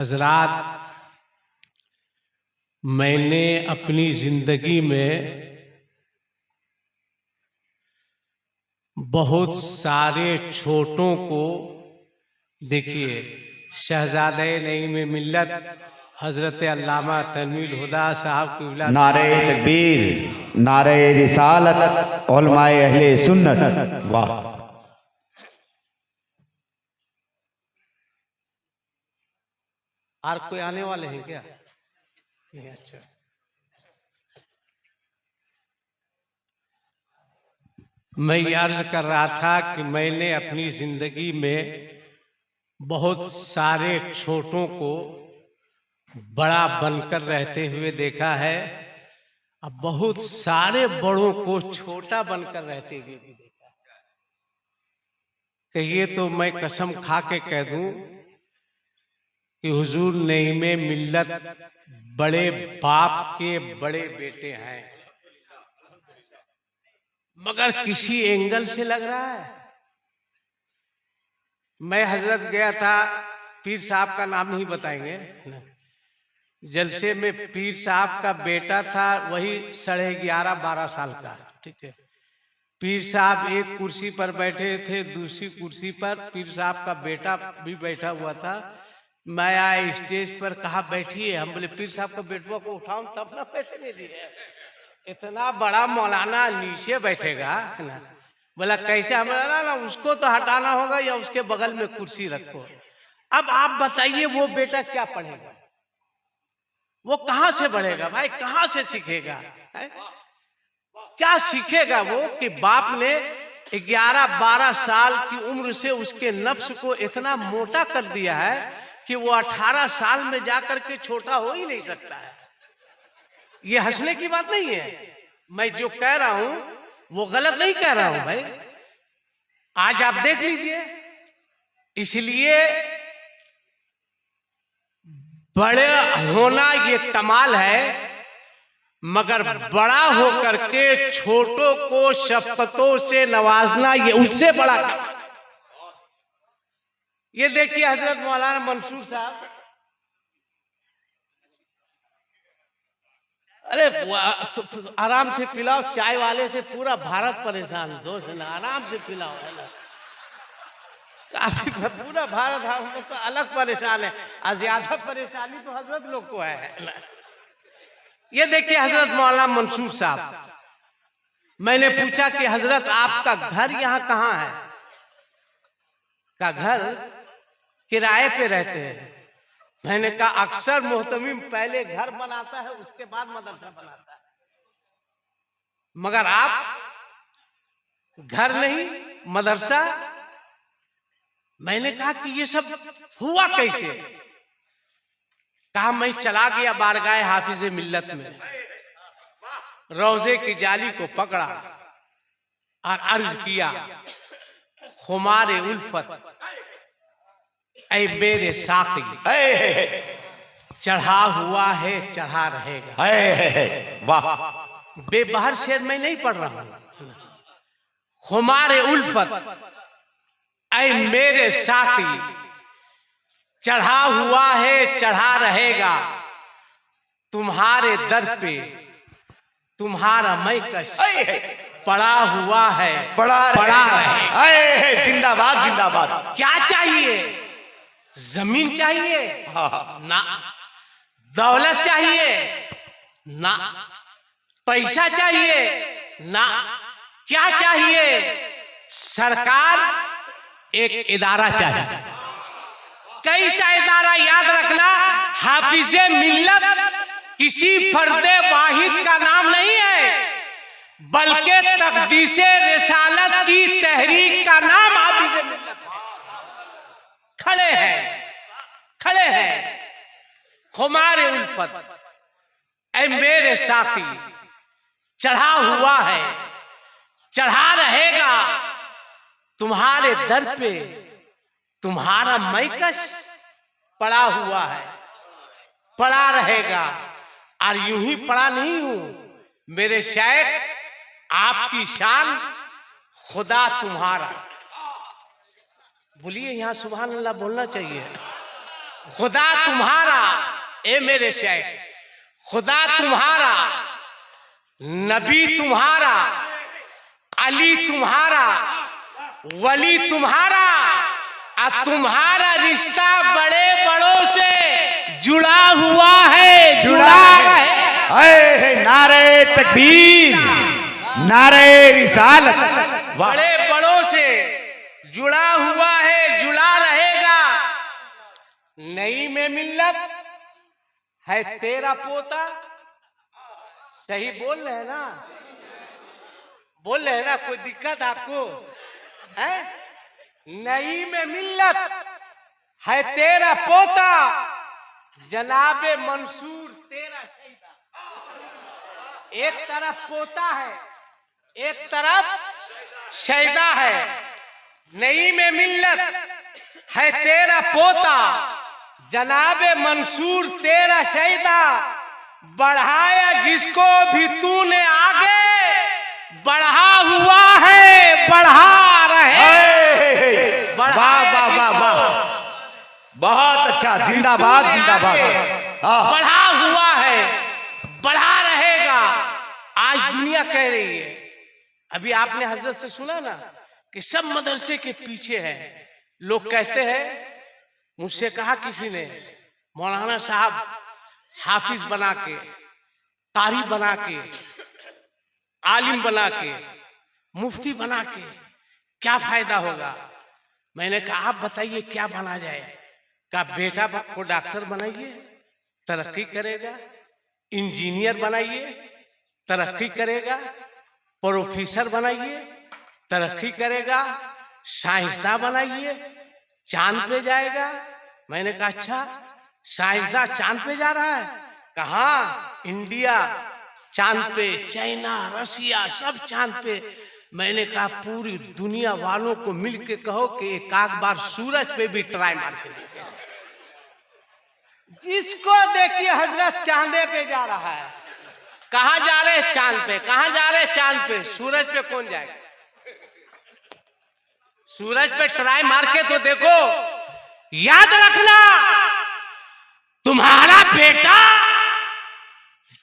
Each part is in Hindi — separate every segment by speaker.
Speaker 1: हजरात, मैंने अपनी जिंदगी में बहुत सारे छोटों को देखिए, शहजादे नईम मिल्लत हजरत अल्लामा तनवीर हुदा साहब की औलाद,
Speaker 2: नारे तकबीर, नारे रिसालत, उलमाए अहले सुन्नत। वाह!
Speaker 1: और कोई आने वाले हैं क्या? अच्छा, मैं ये अर्ज कर रहा था कि मैंने अपनी जिंदगी में बहुत सारे छोटों को बड़ा बनकर रहते हुए देखा है, अब बहुत सारे बड़ों को छोटा बनकर रहते हुए भी देखा है। कहिए तो मैं कसम खा के कह दूं कि हुजूर नईमे मिल्लत बड़े बाप के बड़े बेटे हैं, मगर किसी एंगल से लग रहा है। मैं हजरत गया था, पीर साहब का नाम नहीं बताएंगे, जलसे में पीर साहब का बेटा था, वही 11.5-12 साल का, ठीक है। पीर साहब एक कुर्सी पर बैठे थे, दूसरी कुर्सी पर पीर साहब का बेटा भी बैठा हुआ था। मैं आया स्टेज पर, कहा बैठिए। हम बोले पीर साहब का बेटुआ को उठाऊं तब ना बैठने दिए, इतना बड़ा मौलाना नीचे बैठेगा ना। बोला कैसे? हम बोला ना उसको तो हटाना होगा या उसके बगल में कुर्सी रखो। अब आप बताइए वो बेटा क्या पढ़ेगा, वो कहां से बढ़ेगा भाई, कहां से सीखेगा है? क्या सीखेगा वो कि बाप ने 11-12 साल की उम्र से उसके नफ्स को इतना मोटा कर दिया है कि वो 18 साल में जाकर के छोटा हो ही नहीं सकता है। ये हंसने की बात नहीं है, मैं जो कह रहा हूं वो गलत नहीं कह रहा हूं भाई, आज आप देख लीजिए। इसलिए बड़े होना ये कमाल है, मगर बड़ा होकर के छोटों को शफ़क़तों से नवाजना ये उससे बड़ा कमाल। ये देखिए हजरत मौलाना मंसूर साहब, अरे आराम से पिलाओ, चाय वाले से पूरा भारत परेशान, दोस्त ना आराम से पिलाओ, है ना। काफी पूरा भारत हम लोग तो अलग परेशान है, और ज्यादा परेशानी तो हजरत लोग को है। ये देखिए हजरत मौलाना मंसूर साहब, मैंने पूछा कि हजरत आपका घर यहाँ कहाँ है? का घर किराए पे रहते हैं। मैंने कहा अक्सर मोहतमिम पहले घर बनाता है उसके बाद मदरसा बनाता है, मगर आप घर नहीं मदरसा। मैंने कहा कि ये सब हुआ कैसे? कहा मैं चला गया बारगाह हाफिज मिल्लत में, रोजे की जाली को पकड़ा और अर्ज किया, खुमारे उल्फत ऐ मेरे साकी, चढ़ा हुआ है चढ़ा रहेगा।
Speaker 2: वाह!
Speaker 1: बेबहर शेर मैं नहीं पढ़ रहा हूं। खुमारे उल्फत ऐ मेरे साकी, चढ़ा हुआ है चढ़ा रहेगा, तुम्हारे दर पे तुम्हारा मैकश पड़ा हुआ है
Speaker 2: पड़ा
Speaker 1: रहेगा।
Speaker 2: जिंदाबाद जिंदाबाद।
Speaker 1: क्या चाहिए? जमीन चाहिए ना, दौलत चाहिए ना, पैसा चाहिए ना, क्या चाहिए? सरकार, एक इदारा चाहिए। कैसा इदारा? याद रखना, हाफिजे मिल्लत किसी फर्दे वाहिद का नाम नहीं है, बल्कि तकदीसे रिसालत की तहरीक का नाम हाफिजे मिल्लत है। खड़े हैं खुमारे उल्फत ऐ मेरे साथी, चढ़ा हुआ है चढ़ा रहेगा, तुम्हारे दर पे तुम्हारा मैकश पड़ा हुआ है पड़ा रहेगा। और यूं ही पड़ा नहीं हूं मेरे शेख, आपकी शान खुदा तुम्हारा। बोलिए यहां सुभान अल्लाह बोलना चाहिए। खुदा तुम्हारा, ए मेरे शेख, खुदा तुम्हारा, नबी तुम्हारा, अली तुम्हारा, वली तुम्हारा, और तुम्हारा रिश्ता बड़े बड़ों से जुड़ा हुआ है, जुड़ा है।
Speaker 2: नारे तकबीर, नारे रिसालत,
Speaker 1: बड़े बड़ों से जुड़ा हुआ है, जुड़ा रहेगा। नई में मिल्लत है तेरा पोता। सही बोल रहे हैं ना, बोल रहे हैं ना, कोई दिक्कत आपको है? नई में मिल्लत है तेरा पोता, जनाबे मंसूर तेरा शहीदा। एक तरफ पोता है, एक तरफ शहीदा है। नई में मिल्लत है तेरा पोता, जनाबे मंसूर तेरा शहीदा। बढ़ाया जिसको भी तूने आगे, बढ़ा हुआ है, बढ़ा रहे।
Speaker 2: वाह वाह वाह वाह, बहुत अच्छा, जिंदाबाद जिंदाबाद।
Speaker 1: बढ़ा हुआ है, बढ़ा रहेगा। आज दुनिया कह रही है, अभी आपने हजरत से सुना ना कि सब मदरसे के पीछे है। लोग कहते हैं, मुझसे कहा किसी ने, मौलाना साहब हाफिज बना के, कारी बना के, आलिम बना के, मुफ्ती बना के क्या फायदा होगा? मैंने कहा आप बताइए क्या बना जाए? क्या बेटा को डॉक्टर बनाइए, तरक्की करेगा। इंजीनियर बनाइए, तरक्की करेगा। प्रोफेसर बनाइए, तरक्की करेगा। साइंसदान बनाइए, चांद पे जाएगा। मैंने कहा अच्छा, साइंसदान चांद पे जा रहा है? कहाँ? इंडिया चांद पे, चाइना, रसिया, सब चांद पे। मैंने कहा पूरी दुनिया वालों को मिलके कहो कि एक आध बार सूरज पे भी ट्राई मार के देखिए। जिसको देखिए हजरत चांदे पे जा रहा है। कहाँ जा रहे हैं? चांद पे। कहाँ जा रहे हैं? चांद पे। सूरज पे कौन जाएगा? सूरज पे ट्राई मार के तो देखो। याद रखना, तुम्हारा बेटा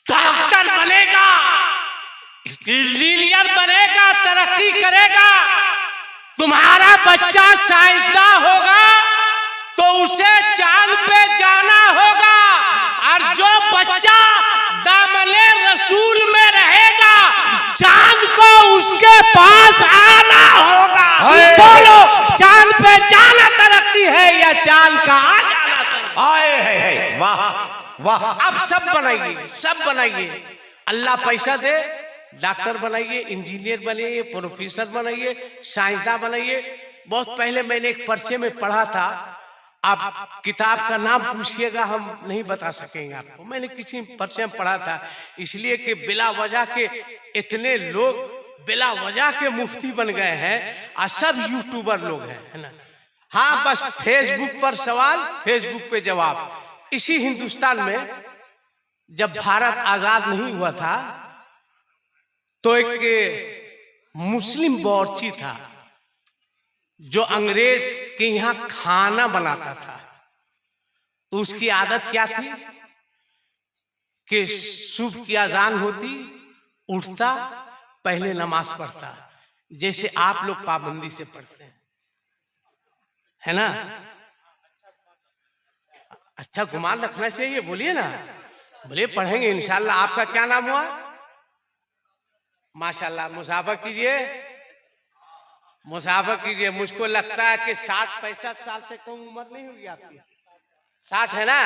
Speaker 1: डॉक्टर बनेगा, इंजीनियर बनेगा, तरक्की करेगा। तुम्हारा बच्चा साइंसदान होगा तो उसे चांद पे जाना होगा। और जो बच्चा दामने रसूल में रहेगा, चांद को उसके पास आना होगा। बोलो, चांद पे जाना तरक्की है या चांद का आ जाना तरक्की?
Speaker 2: है। वाह वाह।
Speaker 1: अब सब बनाइए, सब बनाइए। अल्लाह पैसा दे, डॉक्टर बनाइए, इंजीनियर बनाइए, प्रोफेसर बनाइए, साइंसदान बनाइए। बहुत पहले मैंने एक पर्चे में पढ़ा था, आप किताब का नाम पूछिएगा, हम नहीं बता सकेंगे आपको। मैंने किसी पर्चे में पढ़ा था, इसलिए कि बिला वजह के इतने लोग बिला वजह के मुफ्ती बन गए हैं, और सब यूट्यूबर लोग हैं, है ना। हाँ, बस फेसबुक पर सवाल, फेसबुक पे जवाब। इसी हिंदुस्तान में जब भारत आजाद नहीं हुआ था तो एक मुस्लिम बावर्ची था जो अंग्रेज के यहाँ खाना बनाता था। तो उसकी आदत क्या थी कि सुबह की अजान होती, उठता, पहले नमाज पढ़ता, जैसे आप लोग पाबंदी से पढ़ते हैं, है ना। अच्छा गुमान रखना चाहिए, बोलिए ना। बोले पढ़ेंगे इंशाल्लाह। आपका क्या नाम हुआ? माशाल्लाह। मुसाफा कीजिए, मुसाफा कीजिए। मुझको लगता है कि 60-65 साल से कम उम्र नहीं होगी आपकी। 60 है ना?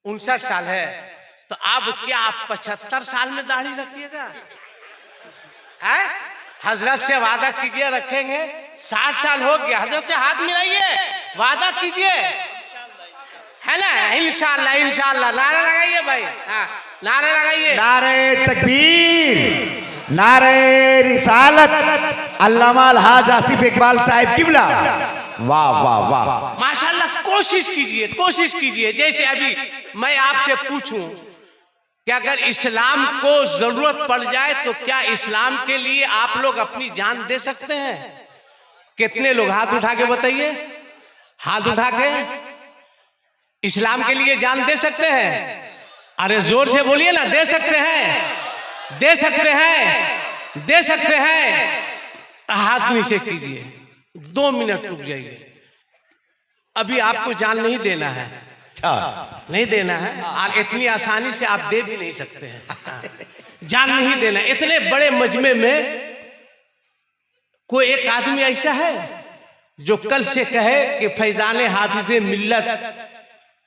Speaker 1: 59 साल है। तो अब क्या आप 75 साल में दाढ़ी रखिएगा? है? हजरत से वादा कीजिए रखेंगे। 60 साल हो गया, हजरत से हाथ मिलाइए, वादा कीजिए, है ना। इंशाल्लाह इंशाल्लाह। नारा लगाइए भाई, हाँ नारा लगाइए।
Speaker 2: नारे तकबीर, नारे रिसालत, अल्लामा अलहाज आसिफ इकबाल साहिब किबला। वाह वाह वाह,
Speaker 1: माशाल्लाह। कोशिश कीजिए, कोशिश कीजिए। जैसे अभी मैं आपसे पूछूं कि अगर इस्लाम को जरूरत पड़ जाए तो क्या इस्लाम के लिए आप लोग अपनी जान दे सकते हैं? कितने लोग हाथ उठा के बताइए, हाथ उठा के। इस्लाम के लिए जान दे सकते हैं? अरे जोर से बोलिए ना, दे सकते हैं, दे सकते हैं, दे सकते हैं। हाथ नीचे कीजिए, 2 मिनट रुक जाइए। अभी आपको जान नहीं देना है,
Speaker 2: अच्छा
Speaker 1: नहीं देना है, और इतनी आसानी से आप दे भी नहीं सकते हैं। जान नहीं देना। इतने बड़े मजमे में कोई एक आदमी ऐसा है जो कल से कहे कि फैजान हाफिज़े मिल्लत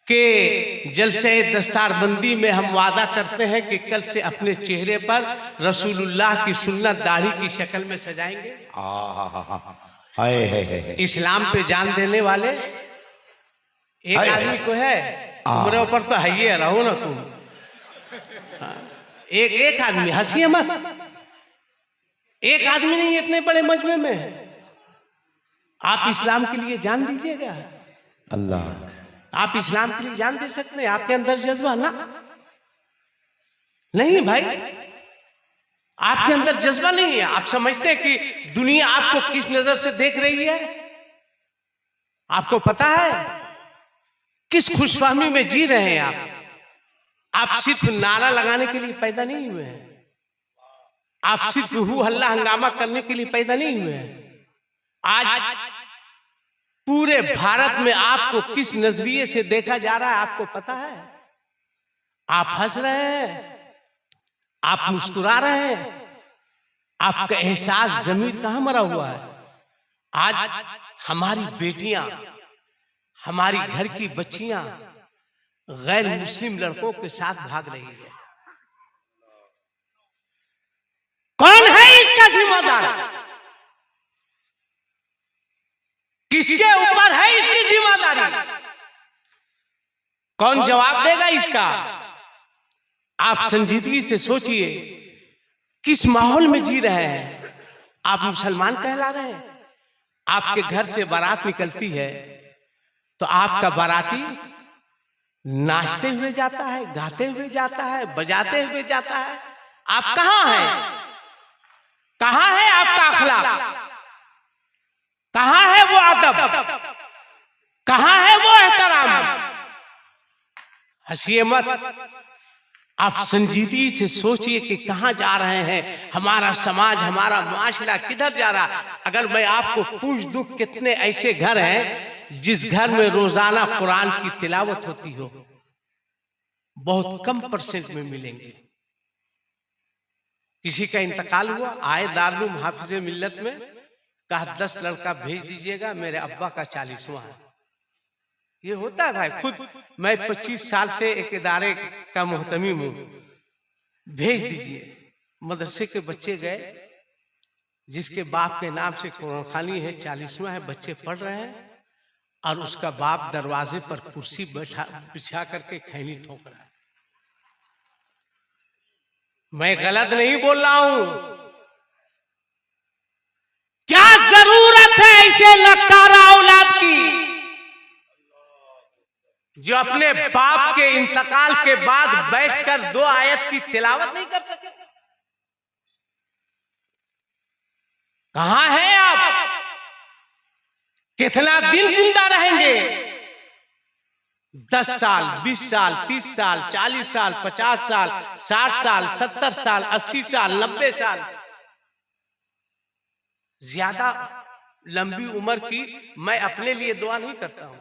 Speaker 1: के जलसे दस्तारबंदी में हम वादा करते हैं कि कल से अपने चेहरे पर रसूलुल्लाह की सुन्नत दाढ़ी की शक्ल में सजाएंगे।
Speaker 2: हाय
Speaker 1: इस्लाम पे जान देने वाले एक आदमी को है, तुम्हारे ऊपर तो है ही, रहो ना तुम। एक आदमी, हंसिए मत, एक आदमी नहीं, इतने बड़े मजमे में आप इस्लाम के लिए जान दीजिएगा।
Speaker 2: अल्लाह,
Speaker 1: आप इस्लाम के लिए जान दे सकते हैं? आपके अंदर जज्बा ना नहीं भाई, आपके अंदर जज्बा नहीं है। आप समझते हैं कि दुनिया आपको किस नजर से देख रही है? आपको पता है किस खुशफहमी में जी रहे हैं आप सिर्फ नारा लगाने के लिए पैदा नहीं हुए हैं, आप सिर्फ हू हल्ला हंगामा करने के लिए पैदा नहीं हुए हैं। आज पूरे भारत में आपको किस नजरिए से देखा जा रहा है आपको पता है? आप हंस रहे हैं, आप मुस्कुरा रहे हैं, आपका एहसास जमीर कहां मरा हुआ है? आज हमारी बेटियां, हमारी घर की बच्चियां गैर मुस्लिम लड़कों के साथ भाग रही है। कौन है इसका जिम्मेदार? किसके ऊपर है इसकी जिम्मेदारी? कौन जवाब देगा इसका? आप संजीदगी से सोचिए, किस माहौल में जी रहे हैं? आप मुसलमान कहला रहे हैं, आपके घर से बारात निकलती है तो आपका बाराती नाचते हुए जाता है, गाते हुए जाता है, बजाते हुए जाता है। आप कहां हैं? कहां है आपका अखलाक? कहां है वो अदब? कहां है वो एहतराम? हंसिए मत, आप संजीदगी से सोचिए कि कहां जा रहे हैं हमारा समाज, हमारा मुआशरा किधर जा रहा। अगर मैं आपको पूछ दूं कितने ऐसे घर हैं जिस घर में रोजाना कुरान की तिलावत होती हो, बहुत कम परसेंट में मिलेंगे। किसी का इंतकाल हुआ, आए दारुल हाफिज़े मिल्लत में, कहा 10 लड़का भेज दीजिएगा, मेरे अब्बा का 40वां है। ये होता है भाई। खुद मैं 25 साल से एक इदारे का मोहतमीम हूं, भेज दीजिए। मदरसे के बच्चे गए, जिसके बाप के नाम से कुरान खानी है, 40वां है, बच्चे पढ़ रहे हैं, और उसका बाप दरवाजे पर कुर्सी बिछा करके खैनी ठोक रहा है। मैं गलत नहीं बोल रहा हूं। क्या जरूरत है ऐसे नकारा औलाद की जो अपने बाप के इंतकाल के बाद बैठकर 2 आयत की तिलावत नहीं कर सके? कहां हैं आप? कितना दिन जिंदा रहेंगे? 10 साल, 20 साल, 30 साल, 40 साल, 50 साल, 60 साल, 70 साल, 80 साल, 90 साल। ज्यादा लंबी उम्र की मैं अपने लिए दुआ नहीं करता हूं,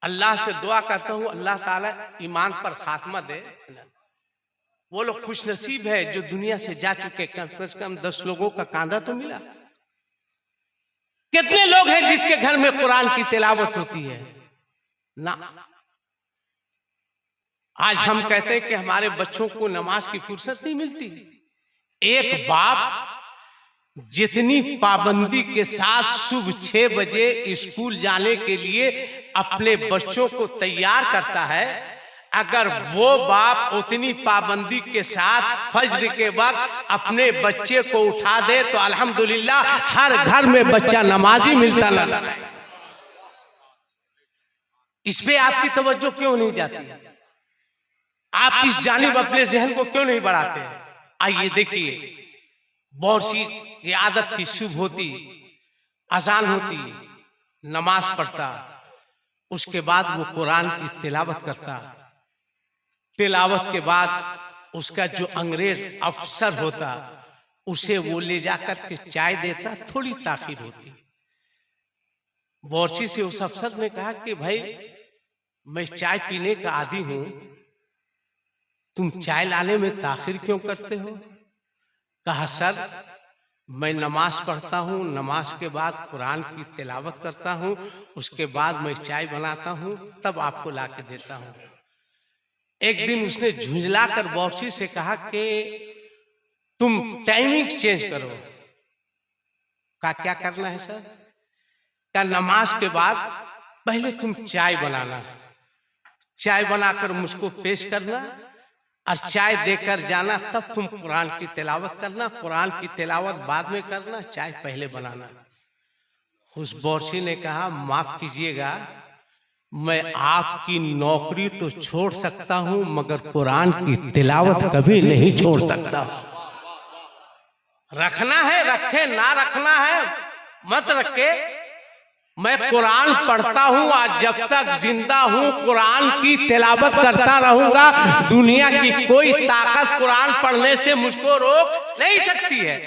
Speaker 1: अल्लाह से दुआ करता हूं अल्लाह ताला ईमान पर खात्मा दे। वो लोग खुशनसीब है जो दुनिया से जा चुके, कम से कम 10 लोगों का कांधा तो मिला। कितने लोग हैं जिसके घर में कुरान की तिलावत होती है ना? आज हम कहते हैं कि हमारे बच्चों को नमाज की फुर्सत नहीं मिलती। एक बाप जितनी पाबंदी के साथ सुबह 6 बजे स्कूल जाने के लिए अपने बच्चों को तैयार करता है, अगर वो बाप उतनी पाबंदी के साथ फज्र के वक्त अपने बच्चे को उठा दे तो अल्हम्दुलिल्लाह हर घर में बच्चा नमाजी मिलता ना। इस पे आपकी तवज्जो क्यों नहीं जाती? आप इस जानिब अपने जहन को क्यों नहीं बढ़ाते? आइए देखिए, बहुत सी ये आदत थी, सुबह होती, अजान होती, नमाज पढ़ता, उसके बाद वो कुरान की तिलावत करता। तिलावत के बाद उसका जो अंग्रेज अफसर होता उसे वो ले जाकर के चाय देता, थोड़ी ताखीर होती। बोरची से उस अफसर ने कहा कि भाई मैं चाय पीने का आदी हूं, तुम चाय लाने में ताखीर क्यों करते हो? कहा सर मैं नमाज पढ़ता हूँ, नमाज के बाद कुरान की तिलावत करता हूँ, उसके बाद मैं चाय बनाता हूँ, तब आपको ला के देता हूँ। एक दिन उसने झुंझला कर बोरची से कहा कि तुम टाइमिंग चेंज करो। का क्या करना है सर? का नमाज के बाद पहले तुम चाय बनाना, चाय बनाकर मुझको पेश करना और चाय देकर जाना, तब तुम कुरान की तिलावत करना, कुरान की तिलावत बाद में करना, चाय पहले बनाना। उस बोरची ने कहा माफ कीजिएगा, मैं आपकी नौकरी तो छोड़ सकता हूं मगर कुरान की तिलावत कभी नहीं छोड़ सकता। रखना है रखे, ना रखना है मत रखे, मैं कुरान पढ़ता हूँ, आज जब तक जिंदा हूँ कुरान की तिलावत करता रहूंगा। दुनिया की कोई ताकत कुरान पढ़ने से मुझको रोक नहीं सकती है।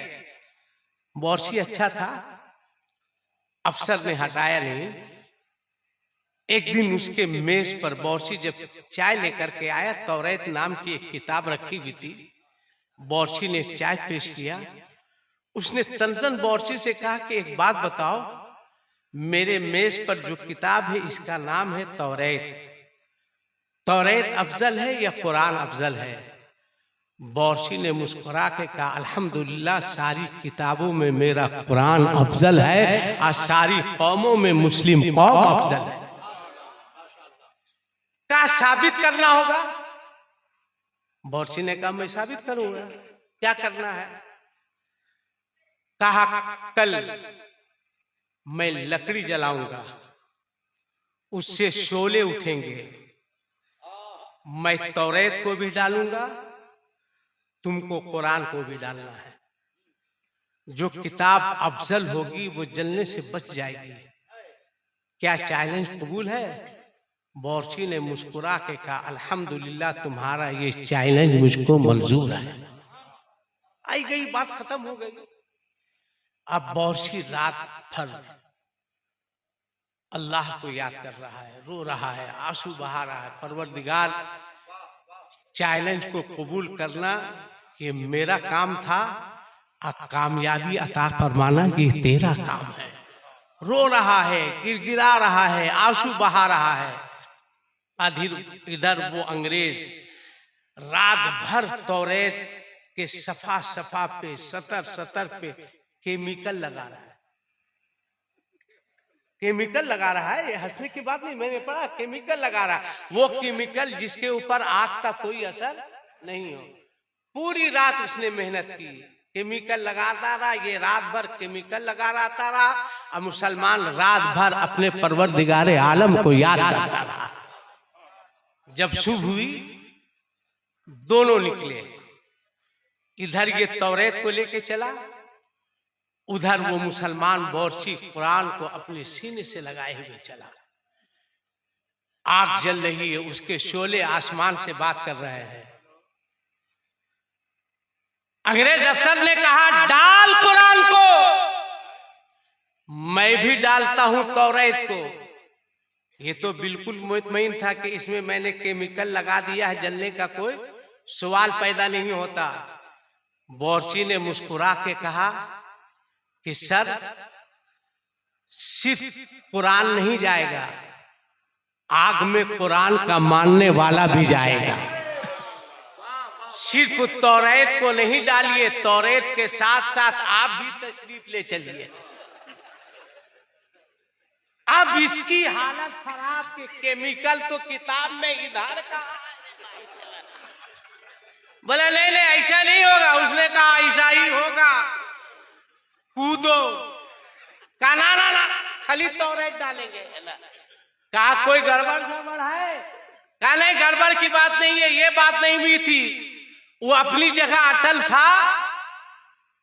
Speaker 1: बोरची अच्छा था, अफसर ने हटाया नहीं। एक दिन उसके मेज पर बोरची जब चाय लेकर के आया, तौरेत नाम की एक किताब रखी हुई थी। बोरची ने चाय पेश किया। उसने तंजन बोरची से कहा कि एक बात बताओ, मेरे मेज पर जो किताब है इसका नाम है तौरेत, तौरेत अफजल है या कुरान अफजल है? बोरची ने मुस्कुरा के कहा अल्हम्दुलिल्लाह, सारी किताबों में मेरा कुरान अफजल है और सारी कौमों में मुस्लिम कौम अफजल है। क्या साबित करना होगा? बोरची ने कहा मैं साबित करूंगा। क्या करना है? कहा कल मैं लकड़ी जलाऊंगा, उससे शोले उठेंगे, मैं तौरेत को भी डालूंगा, तुमको कुरान को भी डालना है। जो किताब अफजल होगी वो जलने से बच जाएगी। क्या चैलेंज कबूल है? बोरची ने मुस्कुरा के कहा अल्हम्दुलिल्लाह, तुम्हारा ये चैलेंज मुझको मंजूर है। आई गई बात, खत्म हो गई। अब बोरची रात भर अल्लाह को याद कर रहा है, रो रहा है, आंसू बहा रहा है। परवरदिगार, चैलेंज को कबूल करना ये मेरा काम था और कामयाबी अता फरमाना ये तेरा काम है। रो रहा है, गिड़गिड़ा रहा है, आंसू बहा रहा है। इधर वो अंग्रेज रात भर तौरेत के सफा सफा पे, सतर सतर पे केमिकल लगा रहा है। केमिकल लगा रहा है, ये हंसने की बात नहीं, मैंने पढ़ा केमिकल लगा रहा है। वो केमिकल जिसके ऊपर आग का कोई असर नहीं हो। पूरी रात उसने मेहनत की, केमिकल लगाता रहा, ये रात भर केमिकल लगा रहा और मुसलमान रात भर अपने परवरदिगारे आलम को याद करता रहा। जब सुबह हुई, दोनों निकले। इधर ये तौरेत को लेके चला, उधर वो मुसलमान बोरची कुरान को अपने सीने से लगाए हुए चला। आग जल रही है, उसके शोले आसमान से बात कर रहे हैं। अंग्रेज अफसर ने कहा डाल कुरान को। मैं भी डालता हूं तौरेत को। ये तो बिल्कुल मुतमईन था कि इसमें मैंने केमिकल लगा दिया है, जलने का कोई सवाल पैदा नहीं होता। बोरची ने मुस्कुरा के कहा कि सर, सिर्फ कुरान नहीं जाएगा, आग में कुरान का मानने वाला भी जाएगा। सिर्फ तौरेत को नहीं डालिए, तौरेत के साथ साथ आप भी तशरीफ ले चलिए। अब इसकी हालत खराब कि केमिकल तो किताब में इधर का। बोले नहीं नहीं ऐसा नहीं होगा। उसने कहा ऐसा ही होगा, कूदो। कहा ना ना ना, खाली तौरेत डालेंगे। कहा कोई गड़बड़ सड़बड़ है? कहा नहीं, गड़बड़ की बात नहीं है, ये बात नहीं हुई थी। वो अपनी जगह असल था,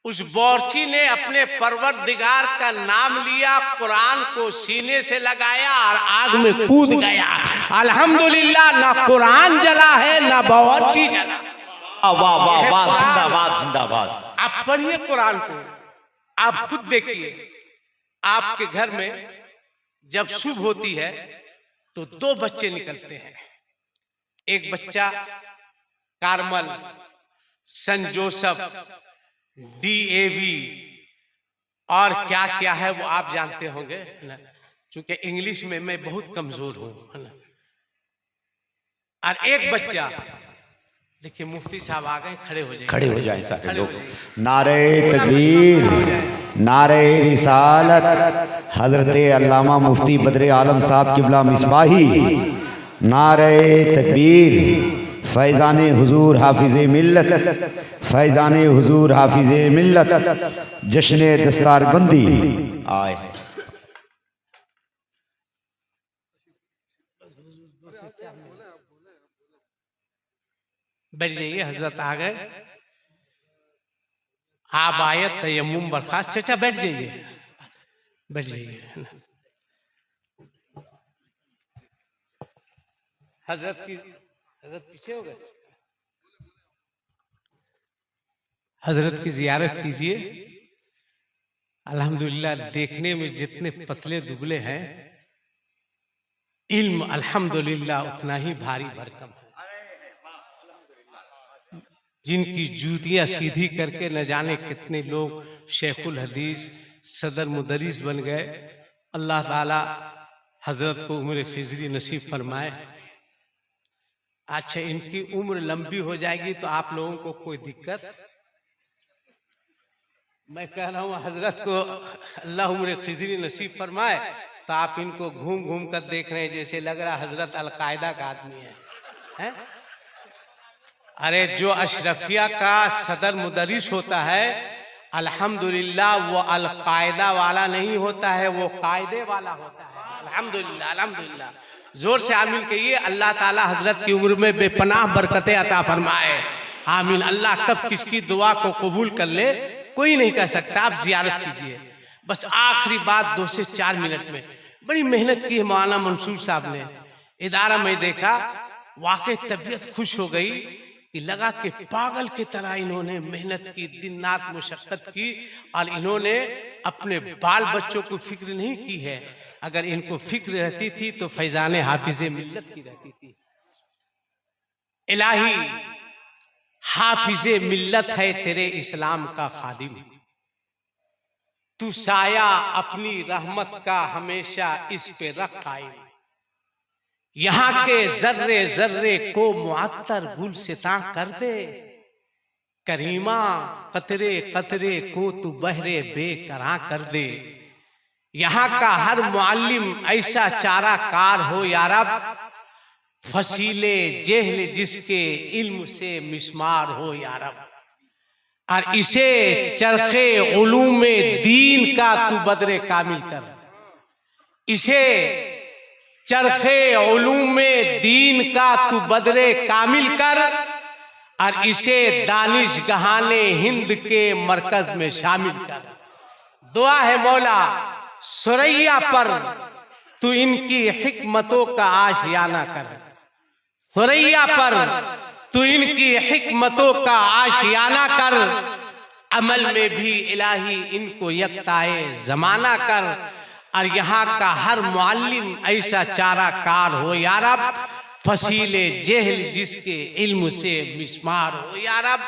Speaker 1: उस बॉर्ची ने अपने परवरदिगार का नाम लिया, कुरान को सीने से लगाया और आग में कूद गया। अल्हम्दुलिल्लाह, ना कुरान जला है ना बॉर्ची जला।
Speaker 2: वाह वाह वाह, जिंदाबाद जिंदाबाद।
Speaker 1: आप पढ़िए कुरान को, आप खुद देखिए। आपके घर में जब शुभ होती है तो 2 बच्चे निकलते हैं। एक बच्चा कार्मल, सेंट जोसेफ, DAV और क्या क्या है वो आप जानते होंगे ना, क्योंकि इंग्लिश में मैं बहुत कमजोर हूं, है ना। और एक बच्चा, देखिए मुफ्ती साहब आ गए, खड़े हो जाए,
Speaker 2: खड़े हो जाए सारे लोग। नारे तकबीर, नारे रिसालत, हजरत अल्लामा मुफ्ती बद्र आलम साहब किबला मिसबाही। नारे तकबीर, फैज़ान हुजूर हाफिज़ मिल्लत, फैज़ान हुजूर हाफिज़ मिल्लत, जश्न दस्तारबंदी आए।
Speaker 1: बैठ जाइए, हजरत आ गए। आप आयत तयम्मुम बर्खास्त। चाचा बैठ जाइए, बैठ जाइए। हजरत पीछे हो गए। हजरत की जियारत कीजिए। अल्हम्दुलिल्लाह, देखने में जितने पतले दुबले हैं, इल्म अल्हम्दुलिल्लाह उतना ही भारी भरकम है। जिनकी जूतियां सीधी करके न जाने कितने लोग शेखुल हदीस, सदर मुदरिस बन गए। अल्लाह ताला हजरत को उम्र खिजरी नसीब फरमाए। अच्छा, इनकी उम्र लंबी हो जाएगी तो आप लोगों को कोई दिक्कत? मैं कह रहा हूँ हजरत को अल्लाह उम्र खिजरी नसीब फरमाए तो आप इनको घूम घूम कर देख रहे हैं, जैसे लग रहा हजरत अलकायदा का आदमी है? अरे जो अशरफिया का सदर मुदरिस होता है, अल्हम्दुलिल्लाह वो अलकायदा वाला नहीं होता है, वो कायदे वाला होता है। अल्हम्दुलिल्लाह, अल्हम्दुलिल्लाह। जोर से आमीन कहिए। अल्लाह ताला हजरत की उम्र में बेपनाह बरकतें अता फरमाए। आमीन। अल्लाह कब किसकी दुआ को कबूल कर ले कोई नहीं कह सकता। आप जियारत कीजिए। बस आखिरी बात 2 से 4 मिनट में। बड़ी मेहनत की है मौलाना मंसूर साहब ने। इदारा में देखा, वाकई तबीयत खुश हो गई कि लगा कि पागल की तरह इन्होंने मेहनत की, दिन रात मुशक्कत की, और इन्होंने अपने बाल बच्चों को फिक्र नहीं की है। अगर इनको फिक्र रहती थी तो फैजान हाफिजे मिल्लत की रहती थी। इलाही हाफिजे मिल्लत है तेरे इस्लाम का खादिम, तू साया अपनी रहमत का हमेशा इस पे रख कायम। यहाँ के जर्रे जर्रे को मुअत्तर गुलसितां कर दे, करीमा कतरे कतरे को तू बहरे बेकरां कर दे। यहाँ का हर मुअल्लिम ऐसा चाराकार हो या रब, फसीले जेहल जिसके इल्म से मिस्मार हो या रब। और इसे चरखे उलूमे दीन का तू बदरे कामिल कर, इसे चरखे उलूमे दीन का तू बदरे कामिल कर, और इसे दानिश गहाने हिंद के मरकज में शामिल कर। दुआ है मौला सुरैया पर तू इनकी हिकमतों का आशियाना कर, सुरैया पर तू इनकी हिकमतों का आशियाना कर। अमल में भी इलाही इनको यकताए जमाना कर, और यहाँ का हर मुअल्लिम ऐसा चाराकार हो या रब, फसीले जेहल जिसके इल्म से मिस्मार हो या रब।